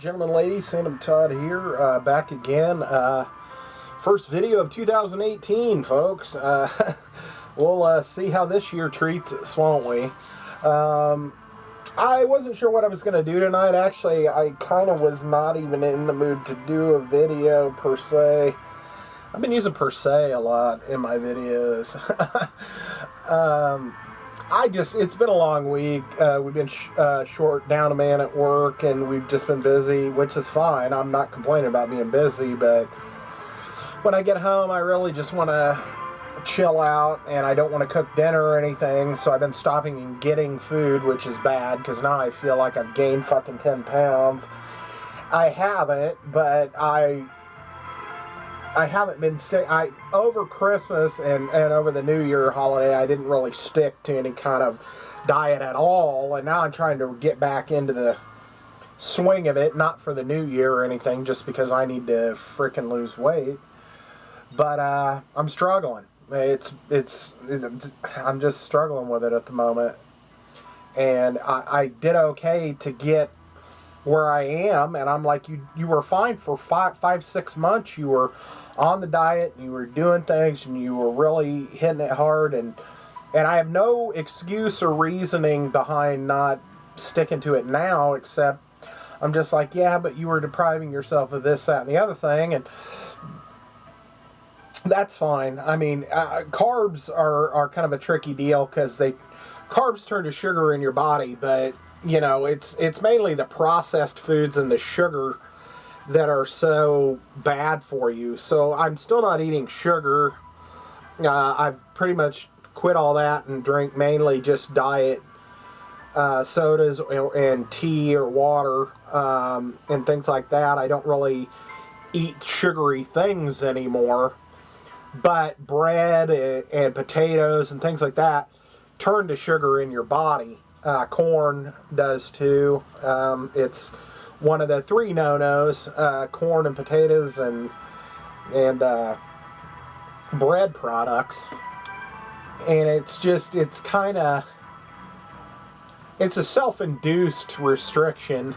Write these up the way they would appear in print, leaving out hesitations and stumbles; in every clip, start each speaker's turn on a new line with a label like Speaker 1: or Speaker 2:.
Speaker 1: Gentlemen, ladies, Sandamtod here, back again. First video of 2018, folks. We'll see how this year treats us, won't we? I wasn't sure what I was going to do tonight. Actually, I kind of was not even in the mood to do a video, per se. I've been using per se a lot in my videos. It's been a long week. We've been short down a man at work, and we've just been busy, which is fine. I'm not complaining about being busy, but when I get home, I really just want to chill out, and I don't want to cook dinner or anything, so I've been stopping and getting food, which is bad, because now I feel like I've gained fucking 10 pounds. I haven't, but I haven't been over Christmas and over the New Year holiday, I didn't really stick to any kind of diet at all, and now I'm trying to get back into the swing of it, not for the New Year or anything, just because I need to freaking lose weight. But I'm struggling. I'm just struggling with it at the moment, and I did okay to get where I am, and I'm like, you were fine for 5-6 months. You were on the diet, and you were doing things, and you were really hitting it hard, and I have no excuse or reasoning behind not sticking to it now, except I'm just like, yeah, but you were depriving yourself of this, that, and the other thing, and that's fine. I mean, carbs are kind of a tricky deal, because carbs turn to sugar in your body, but you know, it's mainly the processed foods and the sugar that are so bad for you. So I'm still not eating sugar. I've pretty much quit all that and drink mainly just diet sodas and tea or water and things like that. I don't really eat sugary things anymore. But bread and potatoes and things like that turn to sugar in your body. Corn does too. It's one of the 3 no-nos, corn and potatoes and bread products. And it's a self-induced restriction,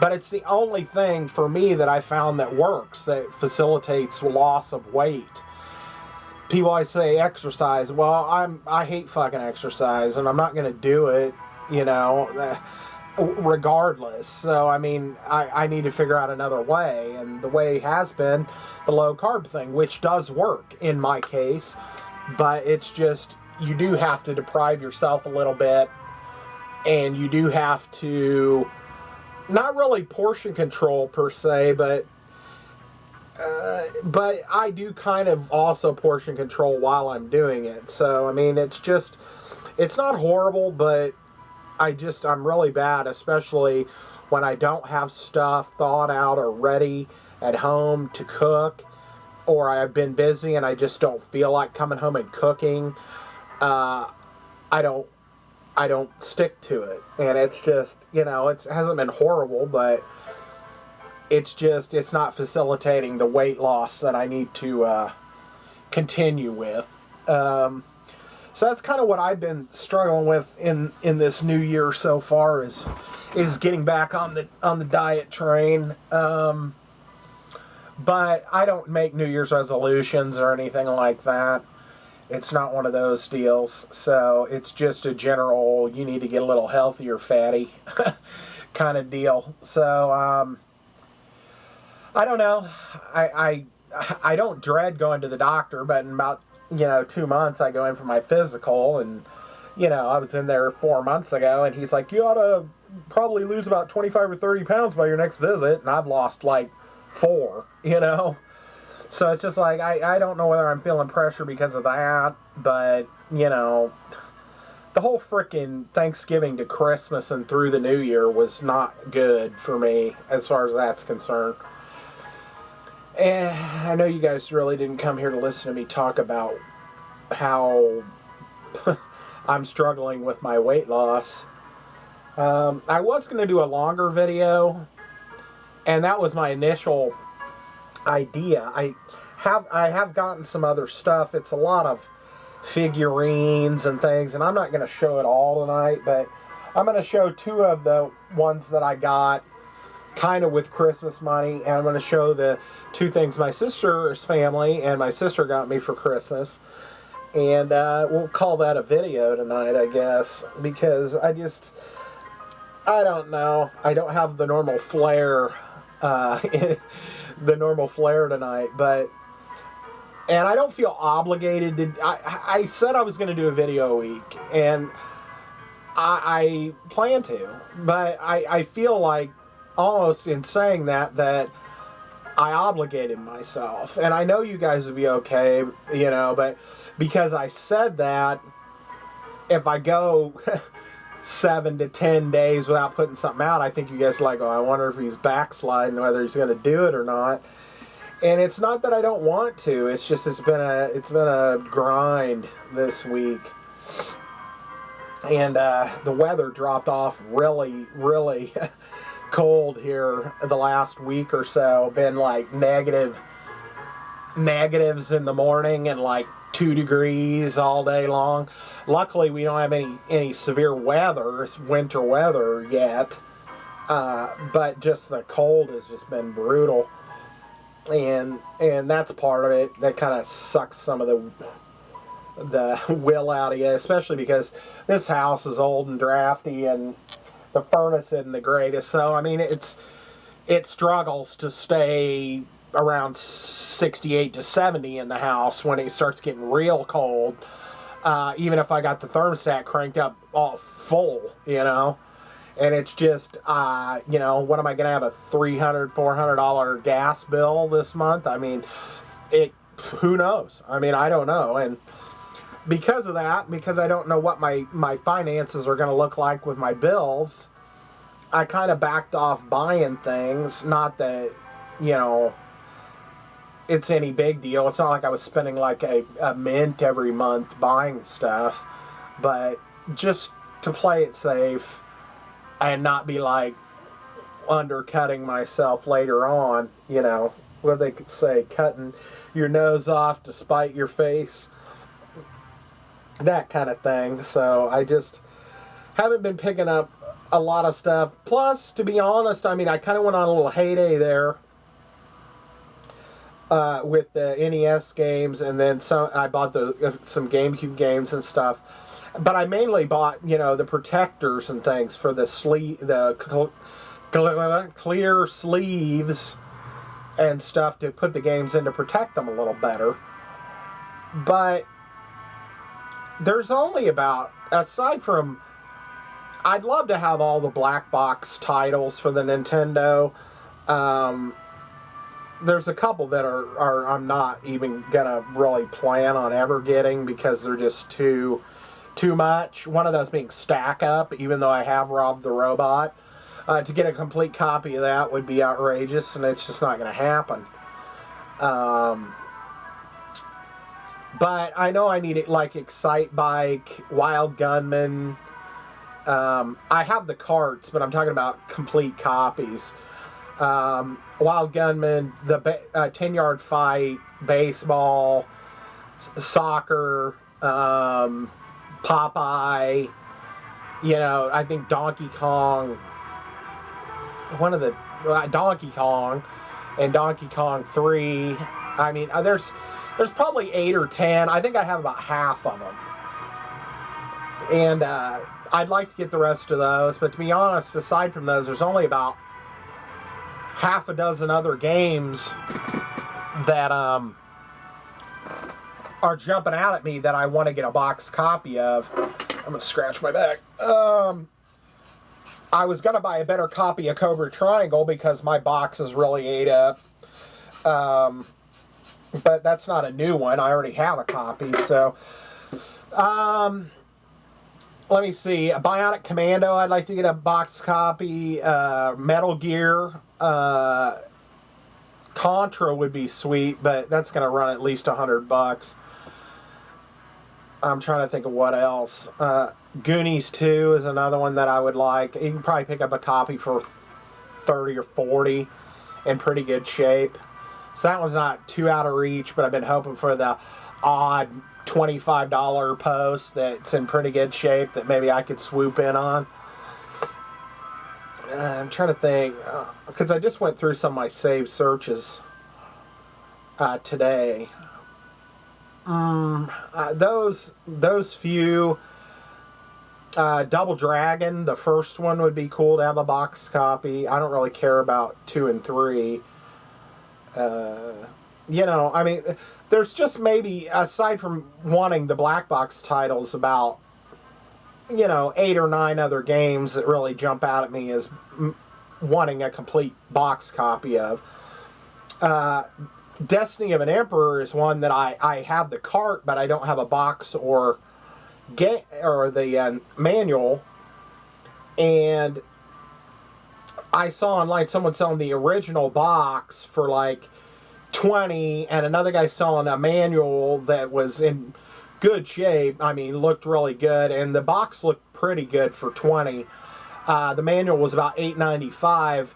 Speaker 1: but it's the only thing for me that I found that works, that facilitates loss of weight. People always say exercise. Well, I hate fucking exercise, and I'm not going to do it, you know, regardless. So, I mean, I need to figure out another way, and the way has been the low-carb thing, which does work in my case, but it's just, you do have to deprive yourself a little bit, and you do have to, not really portion control per se, but I do kind of also portion control while I'm doing it. So, I mean, it's not horrible, but I'm really bad, especially when I don't have stuff thought out or ready at home to cook, or I've been busy and I just don't feel like coming home and cooking. I don't stick to it. And it's just, you know, it hasn't been horrible, but it's not facilitating the weight loss that I need to continue with. So that's kind of what I've been struggling with in this new year so far, is getting back on the diet train. But I don't make New Year's resolutions or anything like that. It's not one of those deals. So it's just a general, you need to get a little healthier, fatty kind of deal. So I don't know. I don't dread going to the doctor, but in about 2 months I go in for my physical, and I was in there 4 months ago, and he's like, you ought to probably lose about 25 or 30 pounds by your next visit, and I've lost like 4, So it's just like, I don't know whether I'm feeling pressure because of that, but the whole frickin' Thanksgiving to Christmas and through the New Year was not good for me as far as that's concerned. And I know you guys really didn't come here to listen to me talk about how I'm struggling with my weight loss. I was going to do a longer video, and that was my initial idea. I have gotten some other stuff. It's a lot of figurines and things, and I'm not going to show it all tonight, but I'm going to show 2 of the ones that I got kind of with Christmas money, and I'm going to show the 2 things my sister's family and my sister got me for Christmas. And we'll call that a video tonight, I guess, because I don't know. I don't have the normal flair, tonight, but, and I don't feel obligated to, I said I was going to do a video a week, and I plan to, but I feel like almost in saying that I obligated myself, and I know you guys would be okay, you know, but because I said that, if I go 7 to 10 days without putting something out, I think you guys are like, oh, I wonder if he's backsliding, whether he's going to do it or not. And it's not that I don't want to. It's just it's been a grind this week, and the weather dropped off really, really cold here the last week or so. Been like negatives in the morning and like 2 degrees all day long. Luckily, we don't have any severe weather, winter weather yet, but just the cold has just been brutal, and that's part of it. That kind of sucks some of the will out of you, especially because this house is old and drafty, and the furnace isn't the greatest. So I mean, it struggles to stay around 68 to 70 in the house when it starts getting real cold. Even if I got the thermostat cranked up all full, you know, and it's just, you know, what am I going to have, a $300, $400 gas bill this month? I mean, who knows? I mean, I don't know. And because of that, because I don't know what my finances are going to look like with my bills, I kind of backed off buying things. Not that, you know, it's any big deal. It's not like I was spending like a mint every month buying stuff, but just to play it safe and not be like undercutting myself later on, you know, what they could say, cutting your nose off to spite your face, that kind of thing. So I just haven't been picking up a lot of stuff. Plus, to be honest, I mean, I kind of went on a little heyday there with the NES games, and then I bought some GameCube games and stuff. But I mainly bought, you know, the protectors and things for the clear sleeves and stuff to put the games in to protect them a little better. But there's only about, aside from, I'd love to have all the black box titles for the Nintendo. There's a couple that are I'm not even gonna really plan on ever getting because they're just too much. One of those being Stack Up, even though I have Rob the Robot. To get a complete copy of that would be outrageous, and it's just not going to happen. But I know I need it, like Excite Bike, Wild Gunman. I have the carts, but I'm talking about complete copies. Wild Gunman, the 10-yard fight, baseball, soccer, Popeye, you know, I think Donkey Kong, one of the Donkey Kong and Donkey Kong 3. I mean, there's probably 8 or 10. I think I have about half of them. And I'd like to get the rest of those, but to be honest, aside from those, there's only about half a dozen other games that are jumping out at me that I want to get a box copy of. I'm going to scratch my back. I was going to buy a better copy of Cobra Triangle because my box is really ate up. But that's not a new one. I already have a copy. So, let me see. A Bionic Commando, I'd like to get a box copy. Metal Gear. Contra would be sweet, but that's going to run at least $100. I'm trying to think of what else. Goonies 2 is another one that I would like. You can probably pick up a copy for $30 or $40 in pretty good shape. So that one's not too out of reach, but I've been hoping for the odd $25 post that's in pretty good shape that maybe I could swoop in on. I'm trying to think, because I just went through some of my saved searches today. Those few. Double Dragon, the first one would be cool to have a box copy. I don't really care about 2 and 3. I mean, there's just maybe, aside from wanting the black box titles, about, 8 or 9 other games that really jump out at me as wanting a complete box copy of. Destiny of an Emperor is one that I have the cart, but I don't have a box or the manual. And I saw online someone selling the original box for like $20, and another guy selling a manual that was in good shape. I mean, looked really good, and the box looked pretty good for $20. The manual was about $8.95.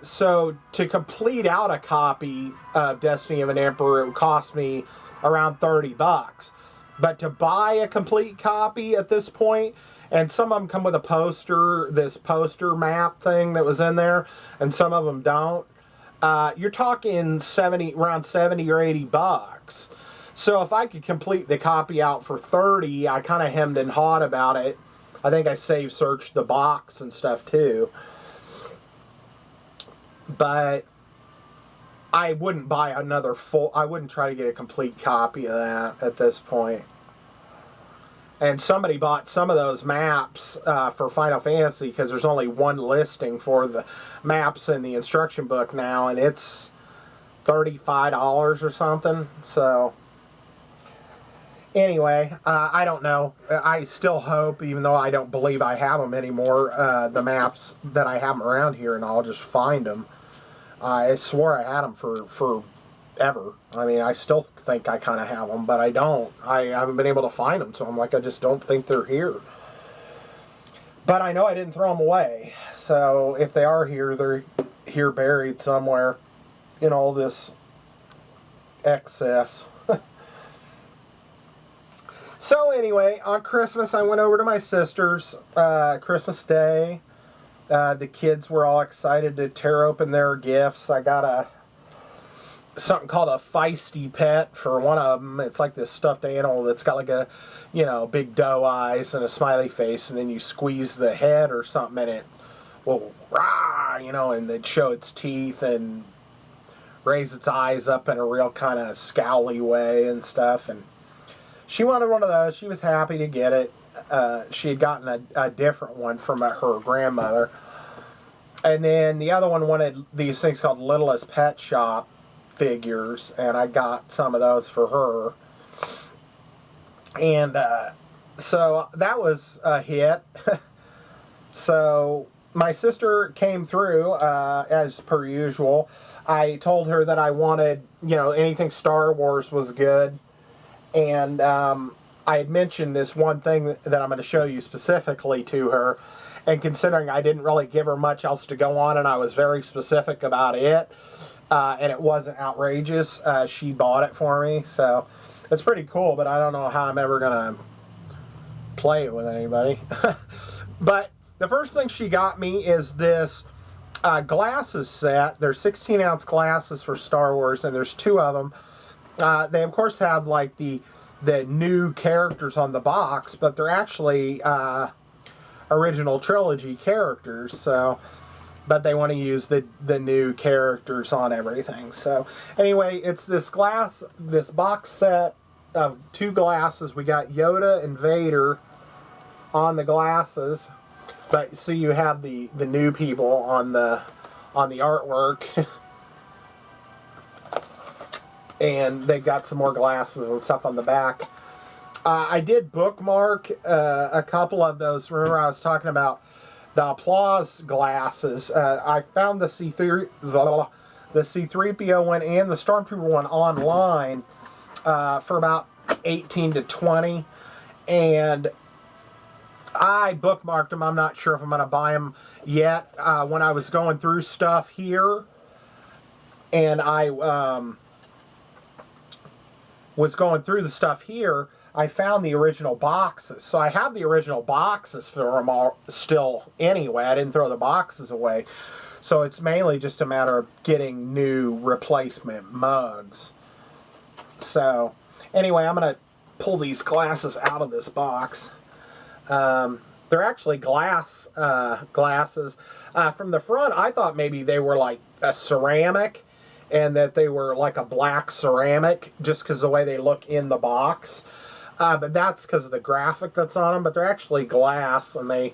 Speaker 1: So to complete out a copy of Destiny of an Emperor, it would cost me around $30. But to buy a complete copy at this point, and some of them come with a poster, this poster map thing that was in there, and some of them don't. You're talking around 70 or $80. So if I could complete the copy out for 30, I kind of hemmed and hawed about it. I think I saved searched the box and stuff too. But I wouldn't buy another I wouldn't try to get a complete copy of that at this point. And somebody bought some of those maps for Final Fantasy, because there's only one listing for the maps in the instruction book now, and it's $35 or something. So anyway, I don't know. I still hope, even though I don't believe I have them anymore, the maps that I have them around here, and I'll just find them. I swore I had them for ever. I mean, I still think I kind of have them, but I don't. I haven't been able to find them, so I'm like, I just don't think they're here. But I know I didn't throw them away. So if they are here, they're here buried somewhere in all this excess. So anyway, on Christmas, I went over to my sister's Christmas Day. The kids were all excited to tear open their gifts. I got something called a feisty pet for one of them. It's like this stuffed animal that's got like a, big doe eyes and a smiley face, and then you squeeze the head or something, and it will rah, and they'd show its teeth and raise its eyes up in a real kind of scowly way and stuff. And she wanted one of those. She was happy to get it. She had gotten a different one from her grandmother. And then the other one wanted these things called Littlest Pet Shop figures, and I got some of those for her. And so that was a hit. So my sister came through as per usual. I told her that I wanted, anything Star Wars was good. And I had mentioned this one thing that I'm going to show you specifically to her. And considering I didn't really give her much else to go on, and I was very specific about it, and it wasn't outrageous, she bought it for me. So it's pretty cool, but I don't know how I'm ever going to play it with anybody. But the first thing she got me is this glasses set. They're 16-ounce glasses for Star Wars, and there's 2 of them. They, of course, have like the new characters on the box, but they're actually original trilogy characters. So, but they want to use the new characters on everything. So anyway, it's this box set of 2 glasses. We got Yoda and Vader on the glasses, but see, you have the new people on the artwork. And they've got some more glasses and stuff on the back. I did bookmark a couple of those. Remember, I was talking about the applause glasses. I found the C-3PO one and the Stormtrooper one online for about $18 to $20, and I bookmarked them. I'm not sure if I'm going to buy them yet. When I was going through stuff here, and I was going through the stuff here, I found the original boxes. So I have the original boxes for them all still anyway. I didn't throw the boxes away. So it's mainly just a matter of getting new replacement mugs. So anyway, I'm going to pull these glasses out of this box. They're actually glasses. From the front, I thought maybe they were like a ceramic and that they were like a black ceramic just because of the way they look in the box. But that's because of the graphic that's on them. But they're actually glass, and they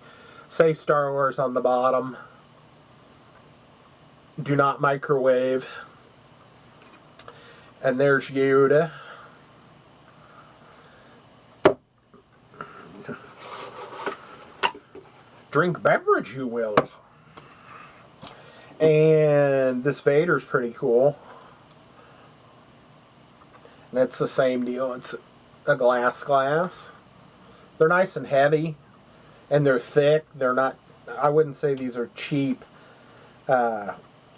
Speaker 1: say Star Wars on the bottom. Do not microwave. And there's Yoda. Drink beverage, you will. And this Vader's pretty cool. And it's the same deal. It's a glass. They're nice and heavy. And they're thick. They're not, I wouldn't say these are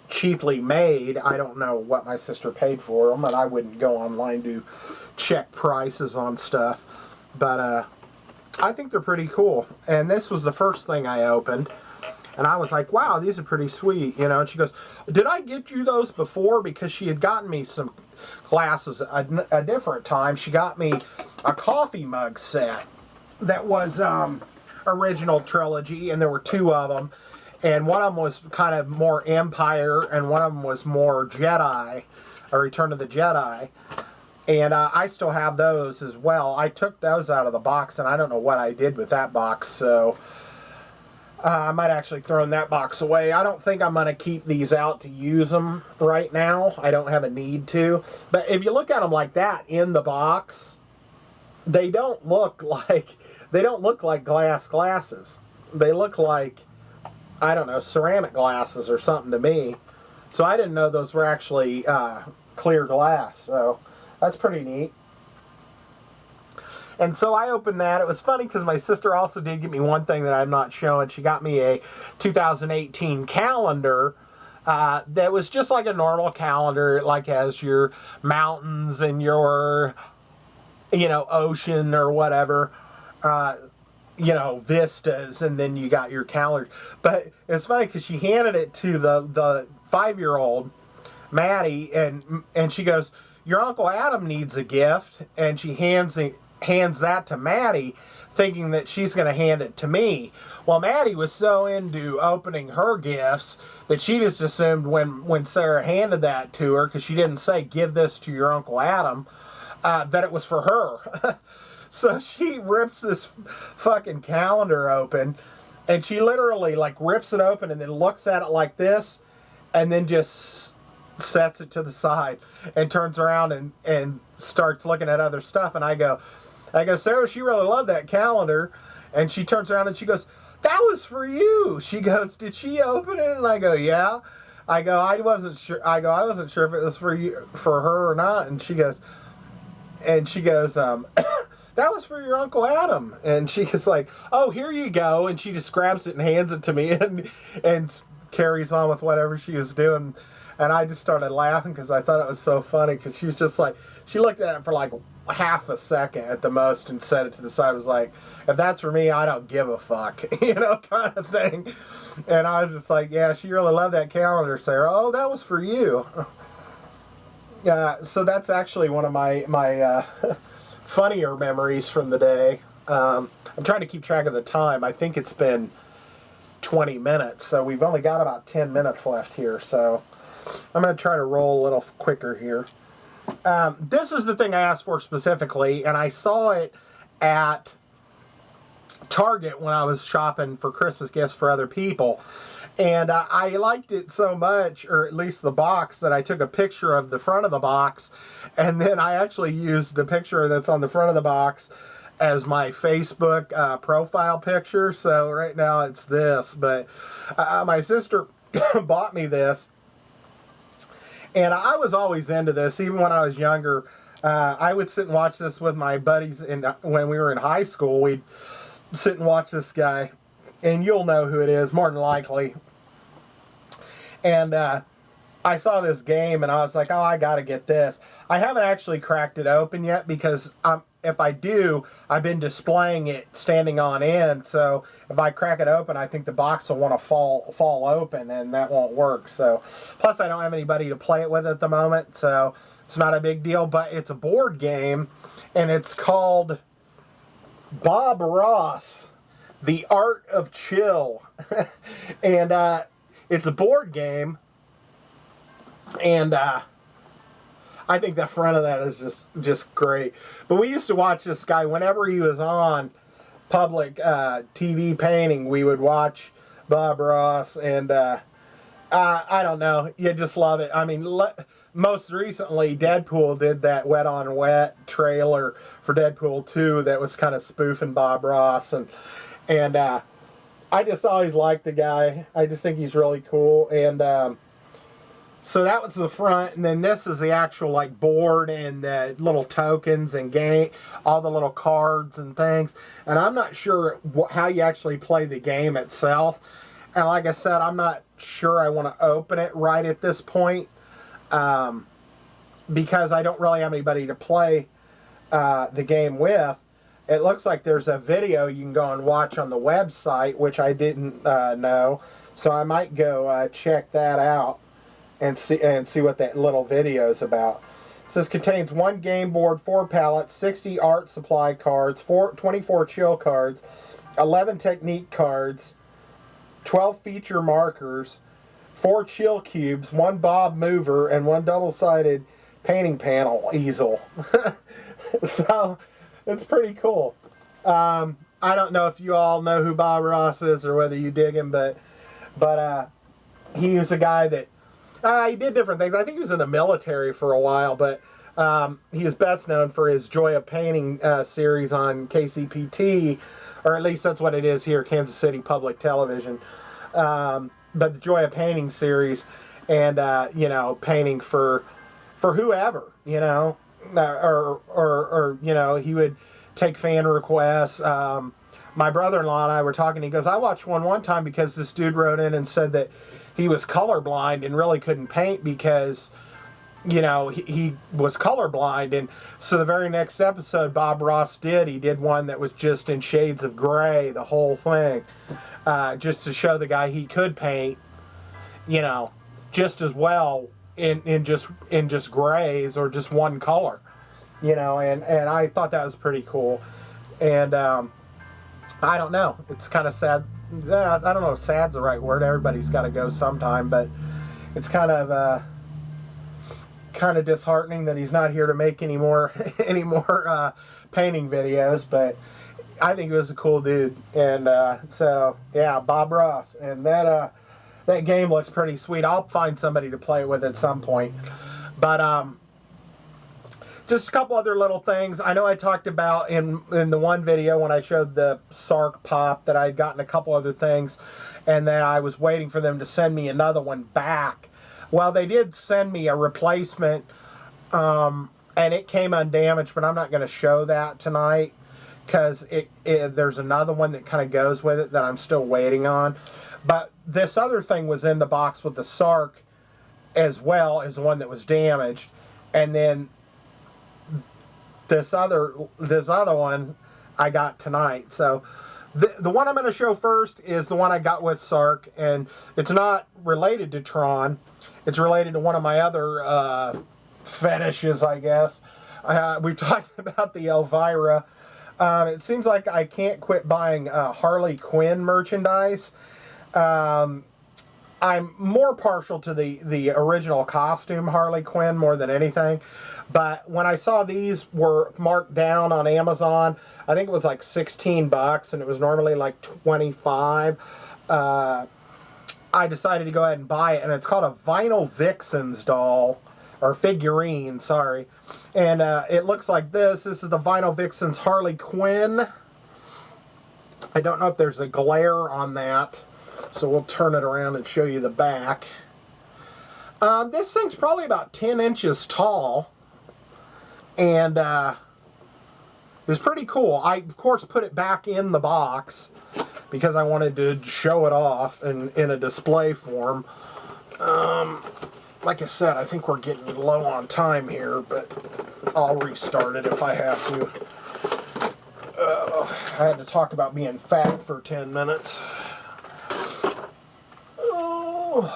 Speaker 1: cheaply made. I don't know what my sister paid for them, and I wouldn't go online to check prices on stuff. But I think they're pretty cool. And this was the first thing I opened. And I was like, wow, these are pretty sweet, you know. And she goes, did I get you those before? Because she had gotten me some glasses a different time. She got me a coffee mug set that was original trilogy, and there were 2 of them. And one of them was kind of more Empire, and one of them was more Jedi, or Return of the Jedi. And I still have those as well. I took those out of the box, and I don't know what I did with that box, so I might actually throw that box away. I don't think I'm going to keep these out to use them right now. I don't have a need to. But if you look at them like that in the box, they don't look like glass glasses. They look like, I don't know, ceramic glasses or something to me. So I didn't know those were actually clear glass. So that's pretty neat. And so I opened that. It was funny because my sister also did get me one thing that I'm not showing. She got me a 2018 calendar that was just like a normal calendar. It like has your mountains and your, you know, ocean or whatever, you know, vistas, and then you got your calendar. But it's funny because she handed it to the 5-year-old, Maddie, and she goes, your Uncle Adam needs a gift, and she hands that to Maddie, thinking that she's going to hand it to me. Well, Maddie was so into opening her gifts that she just assumed when Sarah handed that to her, because she didn't say, give this to your Uncle Adam, that it was for her. So she rips this fucking calendar open, and she literally like rips it open and then looks at it like this, and then just sets it to the side and turns around and starts looking at other stuff. And I go, Sarah, she really loved that calendar. And she turns around and she goes, that was for you. She goes, did she open it? And I go, yeah. I wasn't sure. I wasn't sure if it was for you, for her or not. And she goes, that was for your Uncle Adam. And she is like, oh, here you go. And she just grabs it and hands it to me and carries on with whatever she was doing. And I just started laughing because I thought it was so funny, because she's just like, she looked at it for like half a second at the most and set it to the side. Was like, if that's for me, I don't give a fuck, you know, kind of thing. And I was just like, yeah, she really loved that calendar, Sarah. Oh, that was for you. So that's actually one of my funnier memories from the day. I'm trying to keep track of the time. I think it's been 20 minutes, so we've only got about 10 minutes left here, so I'm going to try to roll a little quicker here. This is the thing I asked for specifically, and I saw it at Target when I was shopping for Christmas gifts for other people. And I liked it so much, or at least the box, that I took a picture of the front of the box, and then I actually used the picture that's on the front of the box as my Facebook profile picture. So right now it's this, but my sister bought me this, and I was always into this. Even when I was younger, I would sit and watch this with my buddies, and when we were in high school, we'd sit and watch this guy, and you'll know who it is, more than likely. And I saw this game and I was like, oh, I got to get this. I haven't actually cracked it open yet because if I do, I've been displaying it standing on end. So if I crack it open, I think the box will want to fall open, and that won't work. So plus I don't have anybody to play it with at the moment, so it's not a big deal. But it's a board game, and it's called Bob Ross, The Art of Chill. And it's a board game. And I think the front of that is just great. But we used to watch this guy whenever he was on public TV painting. We would watch Bob Ross, and I don't know, you just love it. I mean, most recently Deadpool did that Wet on Wet trailer for Deadpool 2 that was kind of spoofing Bob Ross, and I just always liked the guy. I just think he's really cool. And so that was the front, and then this is the actual like board and the little tokens and game, all the little cards and things. And I'm not sure how you actually play the game itself. And like I said, I'm not sure I want to open it right at this point because I don't really have anybody to play the game with. It looks like there's a video you can go and watch on the website, which I didn't know. So I might go check that out and see what that little video is about. It says contains 1 game board, 4 palettes, 60 art supply cards, 24 chill cards, 11 technique cards, 12 feature markers, 4 chill cubes, 1 bob mover, and 1 double-sided painting panel easel. So it's pretty cool. I don't know if you all know who Bob Ross is or whether you dig him, but he was a guy that he did different things. I think he was in the military for a while, but he is best known for his Joy of Painting series on KCPT, or at least that's what it is here, Kansas City Public Television. But the Joy of Painting series, and you know, painting for whoever, you know, or you know, he would take fan requests. My brother-in-law and I were talking. He goes, I watched one time because this dude wrote in and said that he was colorblind and really couldn't paint because, you know, he was colorblind. And so the very next episode Bob Ross he did one that was just in shades of gray, the whole thing, just to show the guy he could paint, you know, just as well in just grays or just one color, you know. And I thought that was pretty cool. And I don't know, it's kind of sad. I don't know if sad's the right word. Everybody's got to go sometime, but it's kind of disheartening that he's not here to make any more painting videos. But I think he was a cool dude, and so yeah, Bob Ross, and that game looks pretty sweet. I'll find somebody to play with at some point, but just a couple other little things. I know I talked about in the one video when I showed the Sark pop that I had gotten a couple other things, and then I was waiting for them to send me another one back. Well, they did send me a replacement, and it came undamaged, but I'm not going to show that tonight because there's another one that kind of goes with it that I'm still waiting on. But this other thing was in the box with the Sark as well as the one that was damaged, and then this other one I got tonight. So the one I'm going to show first is the one I got with Sark, and it's not related to Tron. It's related to one of my other fetishes, I guess. We've talked about the Elvira. It seems like I can't quit buying Harley Quinn merchandise. I'm more partial to the original costume Harley Quinn more than anything. But when I saw these were marked down on Amazon, I think it was like $16, and it was normally like $25. I decided to go ahead and buy it, and it's called a Vinyl Vixens doll, or figurine, sorry. And it looks like this. This is the Vinyl Vixens Harley Quinn. I don't know if there's a glare on that, so we'll turn it around and show you the back. This thing's probably about 10 inches tall. And it's pretty cool. I, of course, put it back in the box because I wanted to show it off in a display form. like I said, I think we're getting low on time here, but I'll restart it if I have to. I had to talk about being fat for 10 minutes. Oh,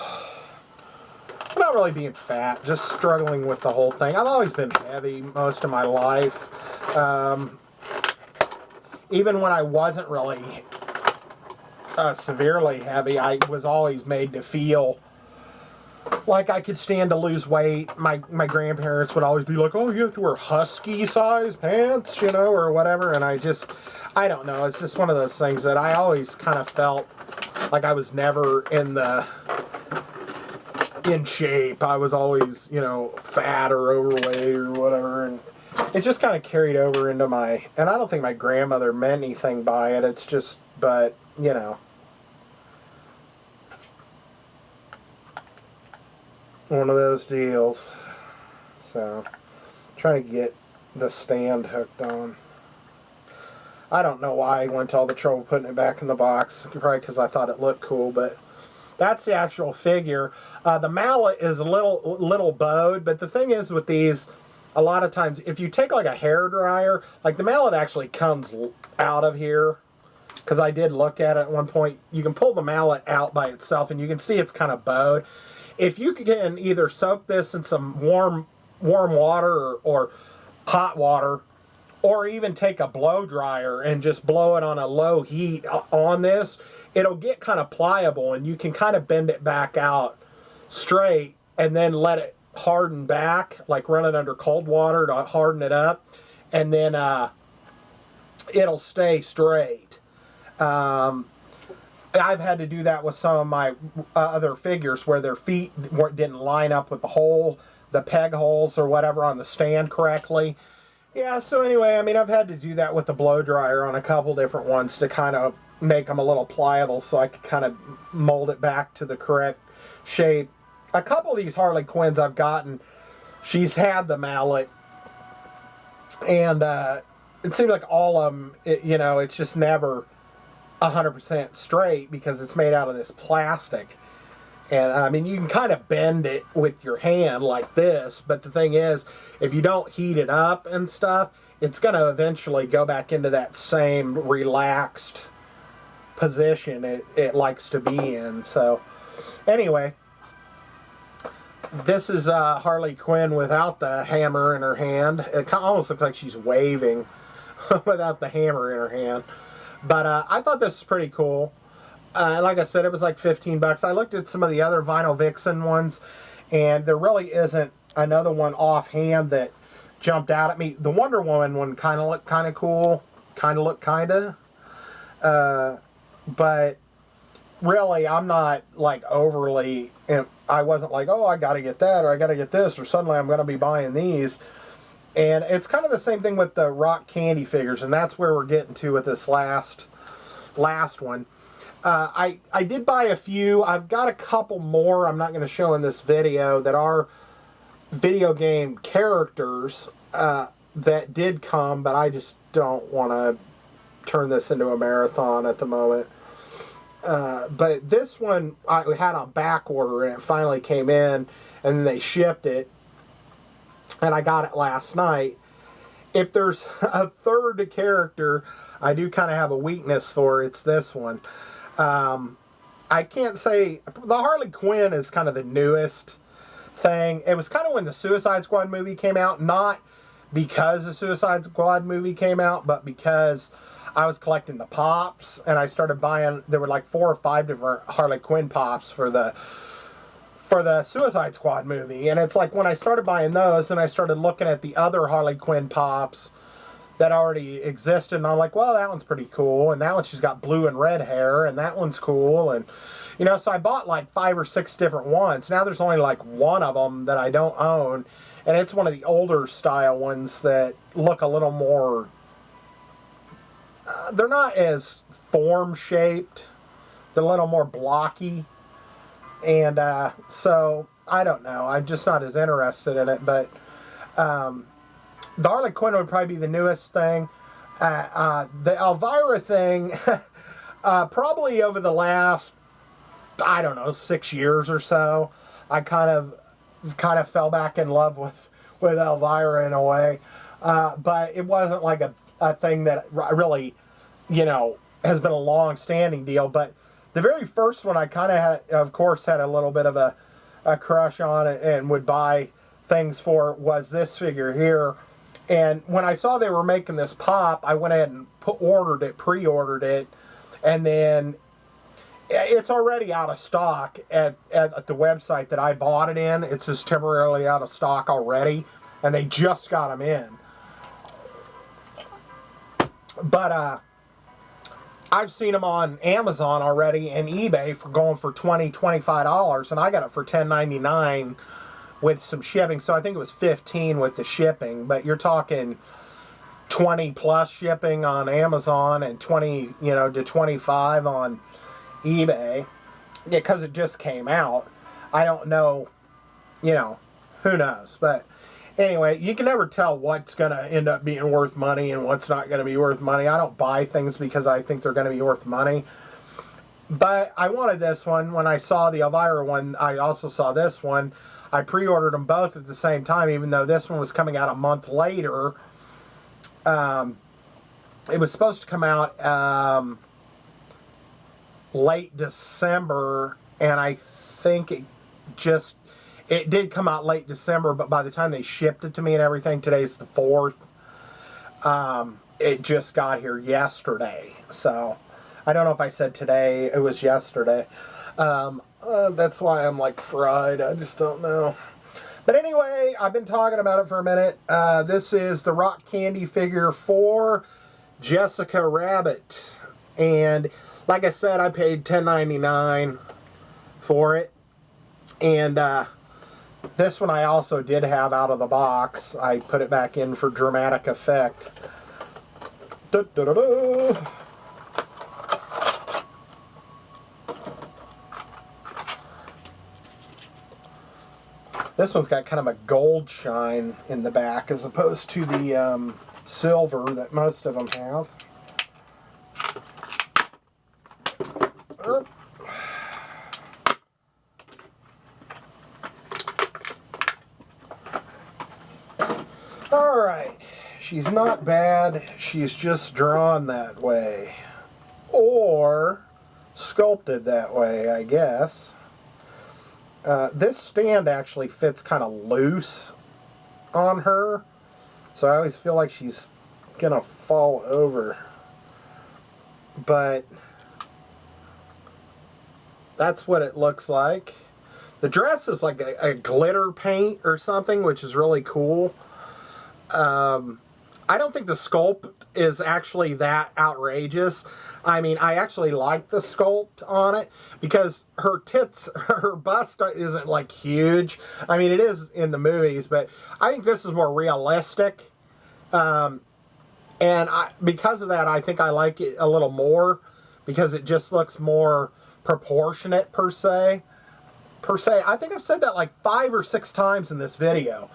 Speaker 1: not really being fat, just struggling with the whole thing. I've always been heavy most of my life. Even when I wasn't really severely heavy, I was always made to feel like I could stand to lose weight. My grandparents would always be like, oh, you have to wear husky size pants, you know, or whatever. And I don't know. It's just one of those things that I always kind of felt like I was never in shape. I was always, you know, fat or overweight or whatever. And it just kind of carried over into and I don't think my grandmother meant anything by it. It's just, but, you know. One of those deals. So, trying to get the stand hooked on. I don't know why I went to all the trouble putting it back in the box. Probably because I thought it looked cool, but that's the actual figure. The mallet is a little bowed, but the thing is with these, a lot of times, if you take like a hair dryer, like the mallet actually comes out of here. Because I did look at it at one point. You can pull the mallet out by itself, and you can see it's kind of bowed. If you can either soak this in some warm water or hot water, or even take a blow dryer and just blow it on a low heat on this, it'll get kind of pliable, and you can kind of bend it back out straight and then let it harden back, like run it under cold water to harden it up, and then it'll stay straight. I've had to do that with some of my other figures where their feet didn't line up with the peg holes or whatever on the stand correctly. Yeah, so anyway, I mean, I've had to do that with the blow dryer on a couple different ones to kind of make them a little pliable so I could kind of mold it back to the correct shape. A couple of these Harley Quinns I've gotten, she's had the mallet, and it seems like all of them, you know, it's just never 100% straight because it's made out of this plastic. And I mean, you can kind of bend it with your hand like this, but the thing is, if you don't heat it up and stuff, it's going to eventually go back into that same relaxed position it likes to be in. So anyway, this is Harley Quinn without the hammer in her hand. It almost looks like she's waving without the hammer in her hand. But I thought this was pretty cool. Like I said, it was like 15 bucks. I looked at some of the other Vinyl Vixen ones, and there really isn't another one offhand that jumped out at me. The Wonder Woman one kind of looked kind of cool. But really, I'm not like overly, I wasn't like, oh, I got to get that, or I got to get this, or suddenly I'm going to be buying these. And it's kind of the same thing with the Rock Candy figures, and that's where we're getting to with this last one. I did buy a few. I've got a couple more I'm not going to show in this video that are video game characters that did come, but I just don't want to turn this into a marathon at the moment. But this one I had on back order, and it finally came in, and then they shipped it. And I got it last night. If there's a third character I do kind of have a weakness for, it's this one. I can't say, the Harley Quinn is kind of the newest thing. It was kind of when the Suicide Squad movie came out, not because the Suicide Squad movie came out, but because I was collecting the pops, and I started buying, there were like 4 or 5 different Harley Quinn pops for the Suicide Squad movie. And it's like when I started buying those and I started looking at the other Harley Quinn pops that already existed, and I'm like, well, that one's pretty cool, and that one, she's got blue and red hair, and that one's cool, and you know, so I bought like 5 or 6 different ones. Now there's only like one of them that I don't own, and it's one of the older style ones that look a little more, they're not as form shaped, they're a little more blocky. And so, I don't know. I'm just not as interested in it. But the Harley Quinn would probably be the newest thing. The Elvira thing, probably over the last, I don't know, 6 years or so, I kind of kind of fell back in love with Elvira in a way. But it wasn't like a thing that really, you know, has been a long-standing deal. But the very first one I kind of had, of course, had a little bit of a crush on it and would buy things for was this figure here. And when I saw they were making this pop, I went ahead and pre-ordered it, and then it's already out of stock at the website that I bought it in. It's just temporarily out of stock already, and they just got them in. But I've seen them on Amazon already and eBay for going for $20, $25, and I got it for $10.99 with some shipping. So I think it was $15 with the shipping, but you're talking 20 plus shipping on Amazon and 20, you know, to 25 on eBay, because it just came out. I don't know, you know, who knows, but anyway, you can never tell what's going to end up being worth money and what's not going to be worth money. I don't buy things because I think they're going to be worth money. But I wanted this one. When I saw the Elvira one, I also saw this one. I pre-ordered them both at the same time, even though this one was coming out a month later. It was supposed to come out late December, and I think it did come out late December, but by the time they shipped it to me and everything, today's the 4th, it just got here yesterday. So I don't know if I said today. It was yesterday. That's why I'm like fried. I just don't know. But anyway, I've been talking about it for a minute. This is the Rock Candy figure for Jessica Rabbit. And like I said, I paid $10.99 for it. And this one I also did have out of the box. I put it back in for dramatic effect. Da-da-da-da. This one's got kind of a gold shine in the back as opposed to the silver that most of them have. Alright, she's not bad, she's just drawn that way. Or sculpted that way, I guess. This stand actually fits kind of loose on her, so I always feel like she's gonna fall over. But that's what it looks like. The dress is like a glitter paint or something, which is really cool. I don't think the sculpt is actually that outrageous. I mean, I actually like the sculpt on it because her tits, her bust isn't like huge. I mean, it is in the movies, but I think this is more realistic. And because of that, I think I like it a little more because it just looks more proportionate per se. I think I've said that like 5 or 6 times in this video.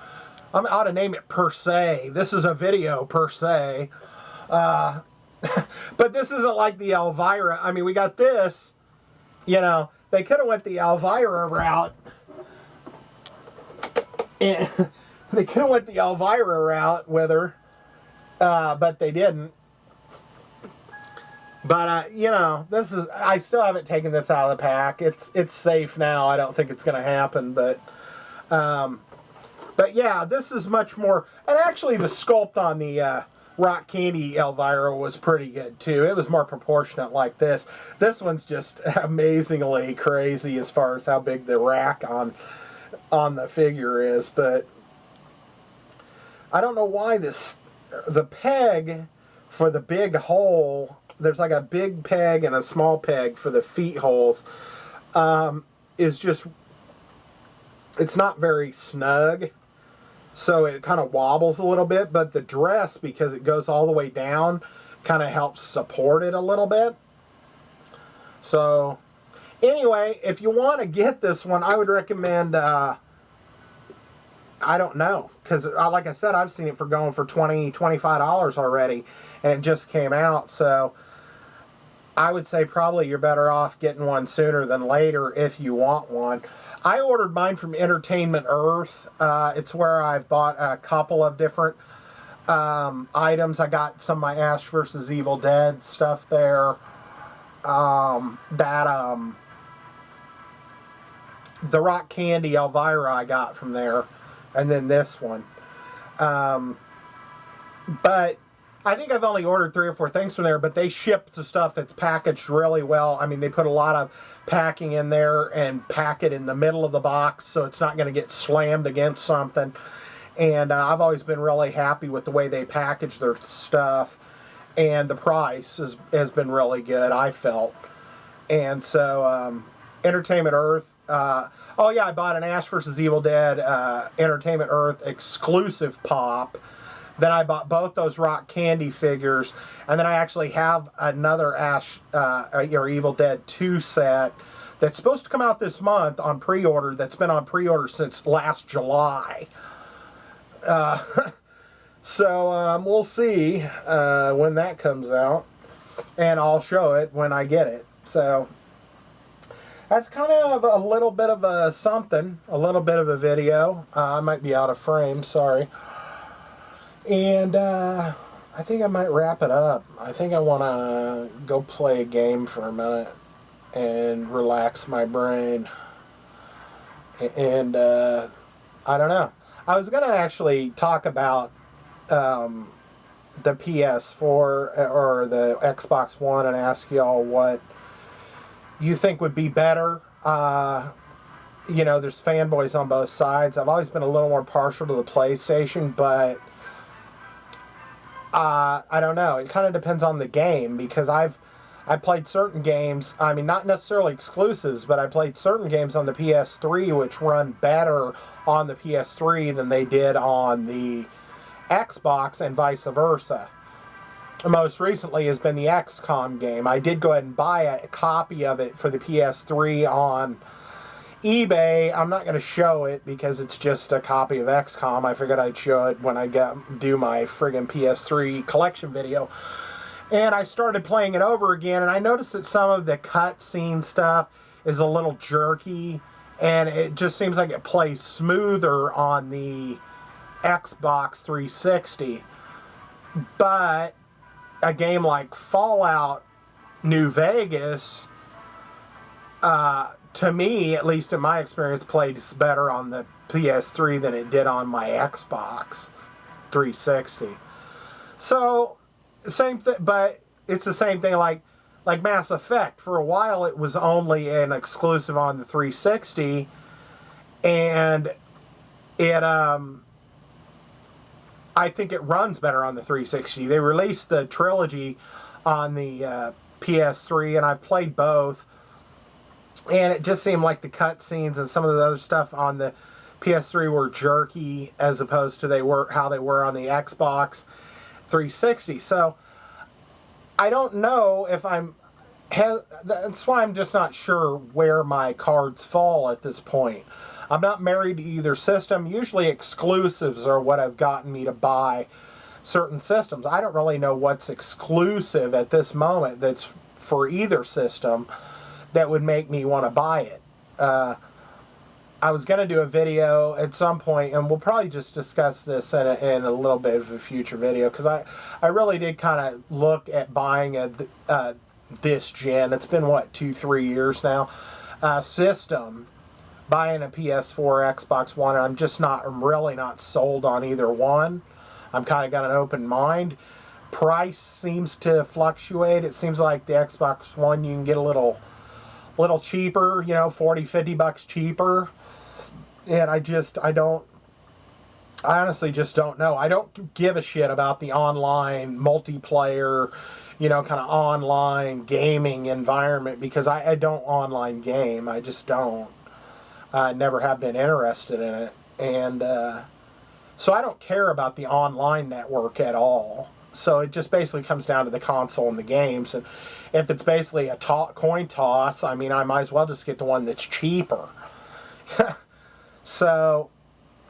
Speaker 1: I ought to name it per se. This is a video per se. But this isn't like the Elvira. I mean, we got this, you know, they could have went the Elvira route. And they could have went the Elvira route with her, but they didn't. But, you know, this is, I still haven't taken this out of the pack. It's safe now. I don't think it's going to happen, but yeah, this is much more, and actually the sculpt on the Rock Candy Elvira was pretty good too. It was more proportionate like this. This one's just amazingly crazy as far as how big the rack on the figure is, but I don't know why the peg for the big hole, there's like a big peg and a small peg for the feet holes, is just, it's not very snug. So it kind of wobbles a little bit, but the dress, because it goes all the way down, kind of helps support it a little bit. So anyway, if you want to get this one, I would recommend, I don't know, because like I said, I've seen it for going for $20, $25 already, and it just came out. So I would say probably you're better off getting one sooner than later if you want one. I ordered mine from Entertainment Earth. It's where I've bought a couple of different items. I got some of my Ash vs. Evil Dead stuff there. The Rock Candy Elvira I got from there, and then this one. But I think I've only ordered 3 or 4 things from there, but they ship the stuff that's packaged really well. I mean, they put a lot of packing in there and pack it in the middle of the box so it's not going to get slammed against something. And I've always been really happy with the way they package their stuff. And the price has been really good, I felt. And so, Entertainment Earth. Oh, yeah, I bought an Ash vs. Evil Dead Entertainment Earth exclusive pop. Then I bought both those Rock Candy figures. And then I actually have another Ash or Evil Dead 2 set that's supposed to come out this month on pre-order, that's been on pre-order since last July. So we'll see when that comes out. And I'll show it when I get it. So that's kind of a little bit of a something, a little bit of a video. I might be out of frame, sorry. And I think I might wrap it up. I think I want to go play a game for a minute and relax my brain. And I don't know. I was going to actually talk about the PS4 or the Xbox One and ask y'all what you think would be better. You know, there's fanboys on both sides. I've always been a little more partial to the PlayStation, but I don't know. It kind of depends on the game, because I played certain games, I mean, not necessarily exclusives, but I played certain games on the PS3 which run better on the PS3 than they did on the Xbox, and vice versa. Most recently has been the XCOM game. I did go ahead and buy a copy of it for the PS3 on eBay. I'm not going to show it because it's just a copy of XCOM. I figured I'd show it when I do my friggin' PS3 collection video. And I started playing it over again, and I noticed that some of the cutscene stuff is a little jerky, and it just seems like it plays smoother on the Xbox 360. But a game like Fallout New Vegas, to me, at least in my experience, plays better on the PS3 than it did on my Xbox 360. So, same thing, but it's the same thing like Mass Effect. For a while, it was only an exclusive on the 360, and it, I think it runs better on the 360. They released the trilogy on the PS3, and I've played both. And it just seemed like the cutscenes and some of the other stuff on the PS3 were jerky as opposed to how they were on the Xbox 360. So I don't know if that's why I'm just not sure where my cards fall at this point. I'm not married to either system. Usually exclusives are what have gotten me to buy certain systems. I don't really know what's exclusive at this moment that's for either system that would make me want to buy it. I was going to do a video at some point, and we'll probably just discuss this in a little bit of a future video, because I really did kind of look at buying this gen. It's been, 2-3 years now, system, buying a PS4, Xbox One, and I'm really not sold on either one. I'm kind of got an open mind. Price seems to fluctuate. It seems like the Xbox One you can get a little cheaper, $40-50 cheaper. And I honestly just don't know. I don't give a shit about the online multiplayer, kind of online gaming environment, because I don't online game. I just don't. I never have been interested in it. And so I don't care about the online network at all. So it just basically comes down to the console and the games. And if it's basically a coin toss, I mean, I might as well just get the one that's cheaper. So,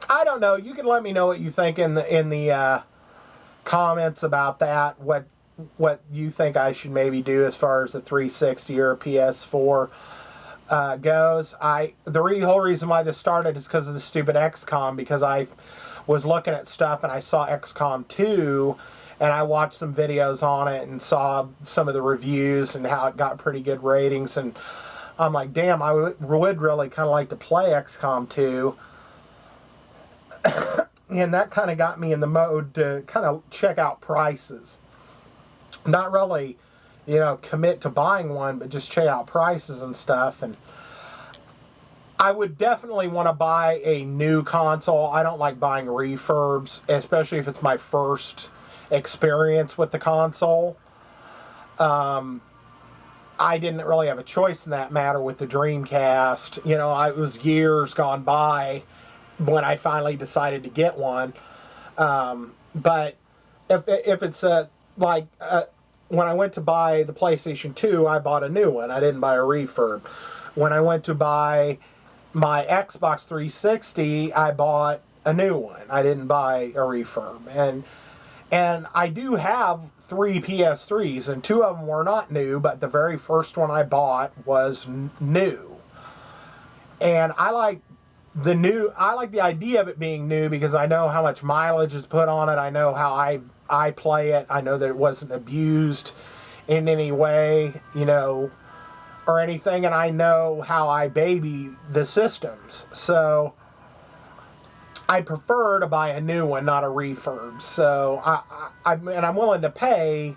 Speaker 1: I don't know. You can let me know what you think in the comments about that. What you think I should maybe do as far as a 360 or a PS4. goes, the whole reason why this started is because of the stupid XCOM, because I was looking at stuff and I saw XCOM 2, and I watched some videos on it and saw some of the reviews and how it got pretty good ratings, and I'm like, damn, I would really kind of like to play XCOM 2. And that kind of got me in the mode to kind of check out prices. Not really, commit to buying one, but just check out prices and stuff. And I would definitely want to buy a new console. I don't like buying refurbs, especially if it's my first experience with the console. I didn't really have a choice in that matter with the Dreamcast. It was years gone by when I finally decided to get one. But if it's when I went to buy the PlayStation 2, I bought a new one. I didn't buy a refurb. When I went to buy my Xbox 360, I bought a new one. I didn't buy a refurb. And I do have 3 PS3s, and 2 of them were not new, but the very first one I bought was new. And I like the idea of it being new because I know how much mileage is put on it. I know how I play it. I know that it wasn't abused in any way, or anything, and I know how I baby the systems. So I prefer to buy a new one, not a refurb. So I'm willing to pay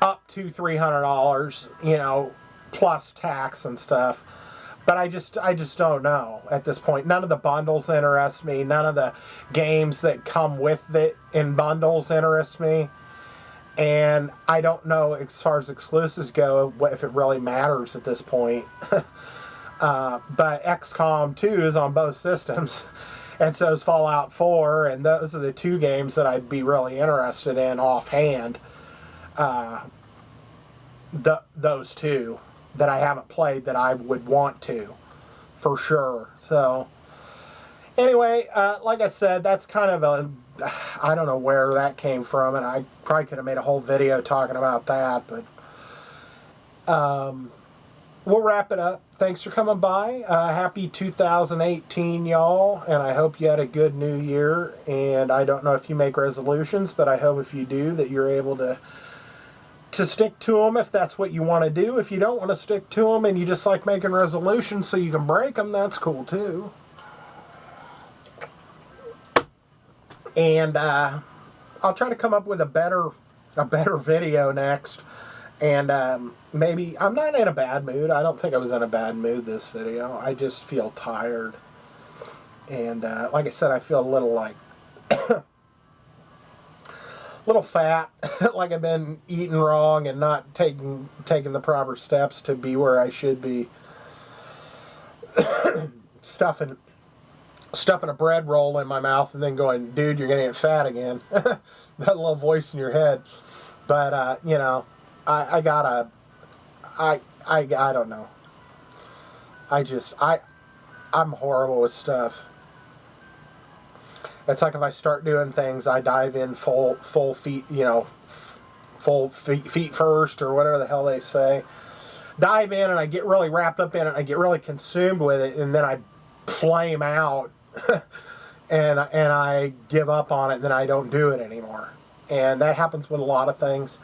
Speaker 1: up to $300, plus tax and stuff. But I just don't know at this point. None of the bundles interest me. None of the games that come with it in bundles interest me. And I don't know, as far as exclusives go, if it really matters at this point. But XCOM 2 is on both systems. And so is Fallout 4. And those are the 2 games that I'd be really interested in offhand. Those 2 that I haven't played that I would want to, for sure. So, anyway, like I said, that's kind of I don't know where that came from, and I probably could have made a whole video talking about that, but we'll wrap it up. Thanks for coming by. Happy 2018, y'all, and I hope you had a good new year. And I don't know if you make resolutions, but I hope if you do that you're able to stick to them if that's what you want to do. If you don't want to stick to them and you just like making resolutions so you can break them, that's cool too. And I'll try to come up with a better video next. And maybe I'm not in a bad mood. I don't think I was in a bad mood this video. I just feel tired. And like I said, I feel a little like little fat, like I've been eating wrong and not taking the proper steps to be where I should be. Stuffing a bread roll in my mouth and then going, dude, you're gonna get fat again. That little voice in your head. But I don't know. I'm horrible with stuff. It's like if I start doing things, I dive in full feet, full feet first, or whatever the hell they say. Dive in and I get really wrapped up in it. I get really consumed with it, and then I flame out, and I give up on it, and then I don't do it anymore. And that happens with a lot of things.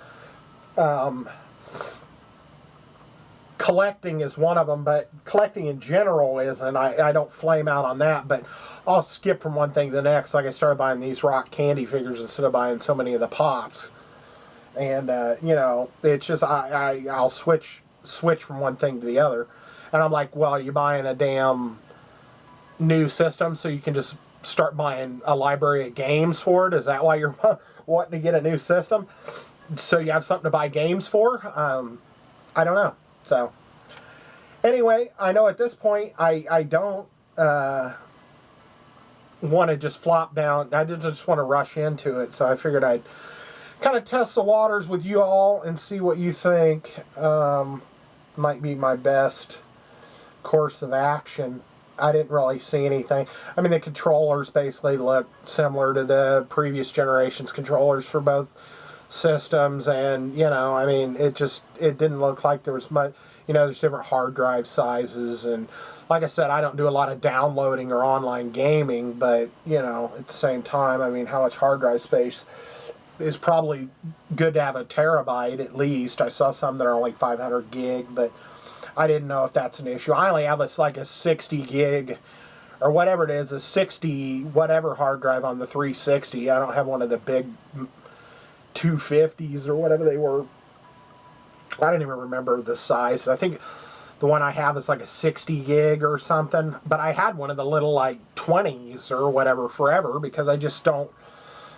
Speaker 1: Collecting is one of them, but collecting in general isn't. I don't flame out on that, but I'll skip from one thing to the next. Like I started buying these rock candy figures instead of buying so many of the pops. And, it's just, I'll switch from one thing to the other. And I'm like, well, you're buying a damn new system so you can just start buying a library of games for it? Is that why you're wanting to get a new system? So you have something to buy games for? I don't know. So, anyway, I know at this point I don't want to just flop down. I just want to rush into it. So I figured I'd kind of test the waters with you all and see what you think might be my best course of action. I didn't really see anything. I mean, the controllers basically look similar to the previous generation's controllers for both systems, and I mean, it didn't look like there was much. you know, there's different hard drive sizes, and like I said, I don't do a lot of downloading or online gaming, but, you know, at the same time, I mean, how much hard drive space is probably good to have a terabyte at least. I saw some that are like 500 gig, but I didn't know if that's an issue. I only have like a 60 gig or whatever it is, a 60 whatever hard drive on the 360. I don't have one of the big 250s or whatever they were. I don't even remember the size. I think the one I have is like a 60 gig or something, but I had one of the little like 20s or whatever forever because I just don't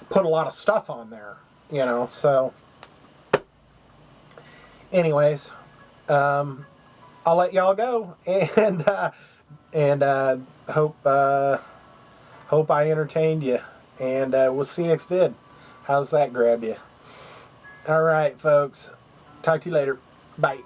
Speaker 1: put a lot of stuff on there, you know. So anyways, I'll let y'all go, and hope I entertained you, and we'll see you next vid. How's that grab you? All right, folks. Talk to you later. Bye.